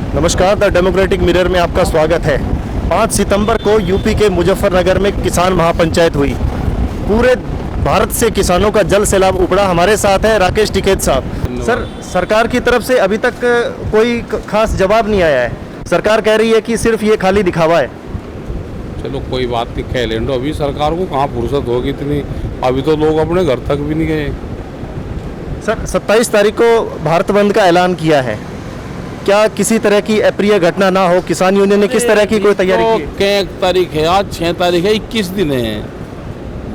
नमस्कार, the democratic mirror में आपका स्वागत है। 5 सितंबर को यूपी के मुजफ्फरनगर में किसान महापंचायत हुई। पूरे भारत से किसानों का जल सैलाब उपड़ा। हमारे साथ है राकेश टिकैत साहब। सर, सरकार की तरफ से अभी तक कोई खास जवाब नहीं आया है। सरकार कह रही है कि सिर्फ ये खाली दिखावा है। चलो कोई बात नहीं, कह लें। अभी सरकार को कहाँ फुर्सत होगी इतनी, अभी तो लोग अपने घर तक भी नहीं गए। सर, 27 तारीख को भारत बंद का ऐलान किया है। क्या किसी तरह की अप्रिय घटना ना हो? किसान यूनियन ने किस तरह की कोई तैयारी की है? क्या तारीख है आज? 6 तारीख है, 21 दिन है।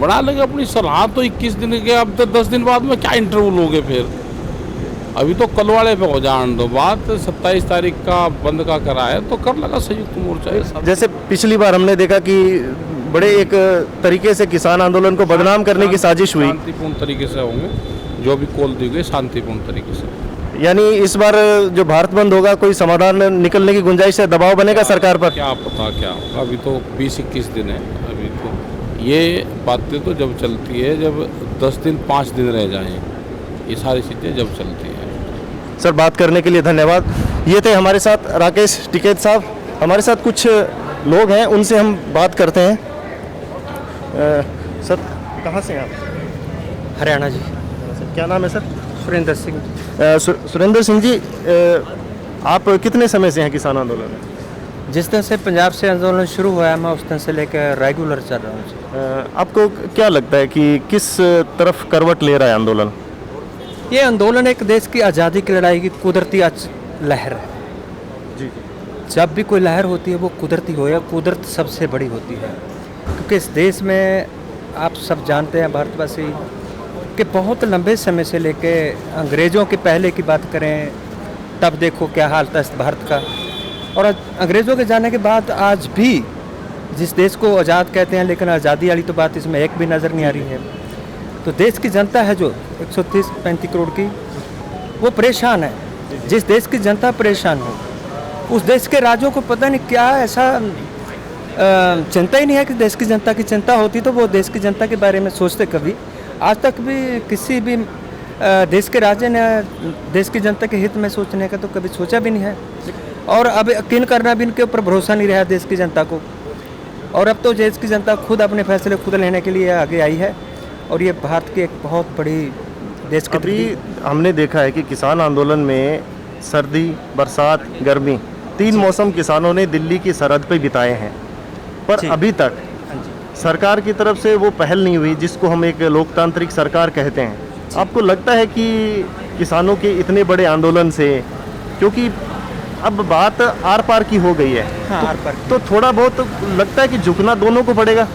बना लेंगे अपनी सलाह तो 21 दिन के। अब तो 10 दिन बाद में क्या इंटरव्यू लोगे फिर? अभी तो कलवाड़े पे हो जान दो बात। 27 तारीख का बंद का करा है तो कर लगा संयुक्त मोर्चा। जैसे पिछली बार हमने देखा कि बड़े एक तरीके से किसान आंदोलन को बदनाम करने की साजिश हुई। शांतिपूर्ण तरीके से होंगे, जो भी कॉल दी गई शांतिपूर्ण तरीके से। यानी इस बार जो भारत बंद होगा, कोई समाधान निकलने की गुंजाइश है? दबाव बनेगा सरकार पर? क्या पता क्या होगा। अभी तो 20-21 दिन है। अभी तो ये बातें तो जब चलती है, जब 10 दिन 5 दिन रह जाएं, ये सारी चीज़ें जब चलती हैं। सर, बात करने के लिए धन्यवाद। ये थे हमारे साथ राकेश टिकैत साहब। हमारे साथ कुछ लोग हैं, उनसे हम बात करते हैं। सर, कहाँ से हैं आप? हरियाणा जी। क्या नाम है सर? सुरेंद्र सिंह। सुरेंद्र सिंह जी, आप कितने समय से हैं किसान आंदोलन में? जिस दिन से पंजाब से आंदोलन शुरू हुआ है, मैं उस दिन से लेकर रेगुलर चल रहा हूँ। आपको क्या लगता है कि किस तरफ करवट ले रहा है आंदोलन? ये आंदोलन एक देश की आज़ादी की लड़ाई की कुदरती लहर है जी। जब भी कोई लहर होती है वो कुदरती हो या कुदरत सबसे बड़ी होती है। क्योंकि इस देश में आप सब जानते हैं, भारतवासी, कि बहुत लंबे समय से लेके अंग्रेज़ों के पहले की बात करें तब देखो क्या हाल था इस भारत का, और अंग्रेज़ों के जाने के बाद आज भी जिस देश को आज़ाद कहते हैं, लेकिन आज़ादी वाली तो बात इसमें एक भी नज़र नहीं आ रही है। तो देश की जनता है जो 130-135 करोड़ की, वो परेशान है। जिस देश की जनता परेशान हो, उस देश के राज्यों को पता नहीं क्या ऐसा चिंता ही नहीं है कि देश की जनता की चिंता होती तो वो देश की जनता के बारे में सोचते कभी। आज तक भी किसी भी देश के राज्य ने देश की जनता के हित में सोचने का तो कभी सोचा भी नहीं है। और अब यकीन करना भी इनके ऊपर भरोसा नहीं रहा देश की जनता को। और अब तो देश की जनता खुद अपने फैसले खुद लेने के लिए आगे आई है, और ये भारत की एक बहुत बड़ी देश की। अभी हमने देखा है कि किसान आंदोलन में सर्दी, बरसात, गर्मी, 3 मौसम किसानों ने दिल्ली की सरहद पर बिताए हैं, पर अभी तक सरकार की तरफ से वो पहल नहीं हुई जिसको हम एक लोकतांत्रिक सरकार कहते हैं। आपको लगता है कि किसानों के इतने बड़े आंदोलन से, क्योंकि अब बात आर पार की हो गई है, हाँ, आर पार तो थोड़ा बहुत लगता है कि झुकना दोनों को पड़ेगा?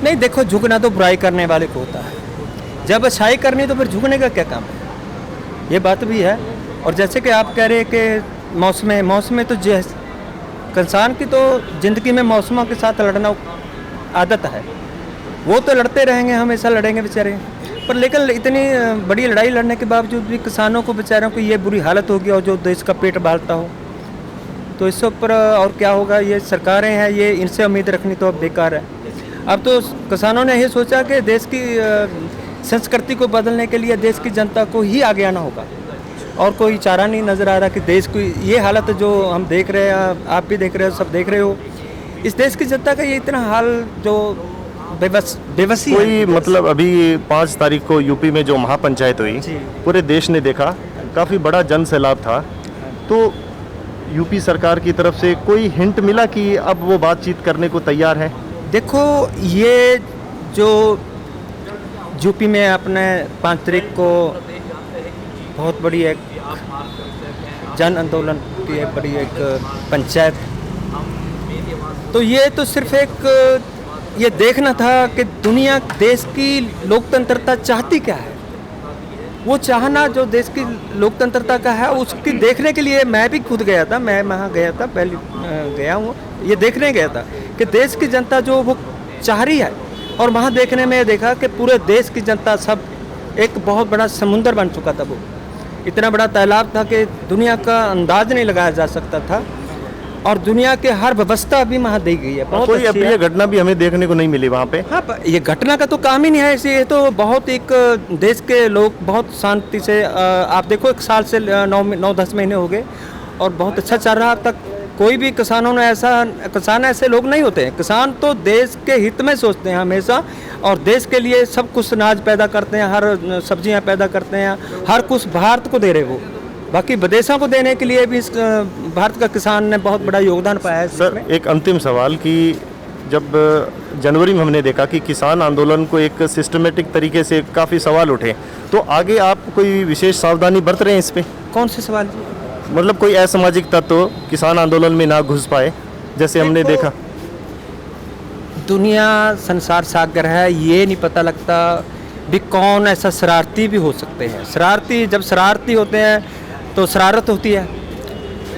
नहीं, देखो, झुकना तो बुराई करने वाले को होता है। जब अच्छाई करनी तो फिर झुकने का क्या काम है, ये बात भी है। और जैसे कि आप कह रहे हैं कि मौसम तो किसान की तो ज़िंदगी में मौसमों के साथ लड़ना आदत है। वो तो लड़ते रहेंगे, हमेशा लड़ेंगे बेचारे। पर लेकिन इतनी बड़ी लड़ाई लड़ने के बावजूद भी किसानों को, बेचारों को ये बुरी हालत होगी, और जो देश का पेट पालता हो, तो इससे ऊपर और क्या होगा। ये सरकारें हैं, ये इनसे उम्मीद रखनी तो अब बेकार है। अब तो किसानों ने ये सोचा कि देश की संस्कृति को बदलने के लिए देश की जनता को ही आगे आना होगा, और कोई चारा नहीं नज़र आ रहा कि देश की ये हालत जो हम देख रहे हैं, आप भी देख रहे हो, सब देख रहे हो, इस देश की जनता का ये इतना हाल जो बेबसी कोई मतलब अभी 5 तारीख को यूपी में जो महापंचायत हुई, पूरे देश ने देखा, काफ़ी बड़ा जन सैलाब था। तो यूपी सरकार की तरफ से कोई हिंट मिला कि अब वो बातचीत करने को तैयार है? देखो, ये जो यूपी में अपने 5 तारीख को बहुत बड़ी एक जन आंदोलन की एक बड़ी एक पंचायत, तो ये तो सिर्फ एक ये देखना था कि दुनिया देश की लोकतंत्रता चाहती क्या है। वो चाहना जो देश की लोकतंत्रता का है, उसकी देखने के लिए मैं भी खुद गया था। मैं वहाँ गया था, पहले गया हूँ, ये देखने गया था कि देश की जनता जो वो चाह रही है। और वहाँ देखने में देखा कि पूरे देश की जनता सब एक बहुत बड़ा समुंदर बन चुका था। वो इतना बड़ा तालाब था कि दुनिया का अंदाज नहीं लगाया जा सकता था, और दुनिया के हर व्यवस्था भी वहाँ दी गई है। बहुत कोई अप्रिय घटना भी हमें देखने को नहीं मिली वहाँ पे। हाँ, ये घटना का तो काम ही नहीं है। इसे तो बहुत एक देश के लोग बहुत शांति से, आप देखो 1 साल से 9-10 महीने हो गए, और बहुत अच्छा चल रहा अब तक। कोई भी किसान ऐसे लोग नहीं होते हैं। किसान तो देश के हित में सोचते हैं हमेशा, और देश के लिए सब कुछ अनाज पैदा करते हैं, हर सब्जियां पैदा करते हैं, हर कुछ भारत को दे रहे वो। बाकी विदेशों को देने के लिए भी भारत का किसान ने बहुत बड़ा योगदान पाया है सर, एक अंतिम सवाल कि जब जनवरी में हमने देखा कि किसान आंदोलन को एक सिस्टमेटिक तरीके से काफ़ी सवाल उठे, तो आगे आप कोई विशेष सावधानी बरत रहे हैं इस पे? कौन से सवाल जी? मतलब कोई असामाजिक तत्व किसान आंदोलन में ना घुस पाए, जैसे हमने देखा। दुनिया संसार सागर है, ये नहीं पता लगता भी कौन ऐसा शरारती भी हो सकते हैं। शरारती जब शरारती होते हैं तो शरारत होती है,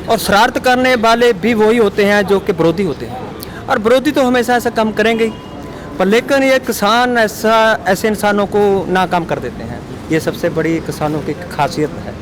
और शरारत करने वाले भी वही होते हैं जो कि विरोधी होते हैं, और विरोधी तो हमेशा ऐसा काम करेंगे ही। पर लेकिन ये किसान ऐसे इंसानों को नाकाम कर देते हैं। ये सबसे बड़ी किसानों की खासियत है।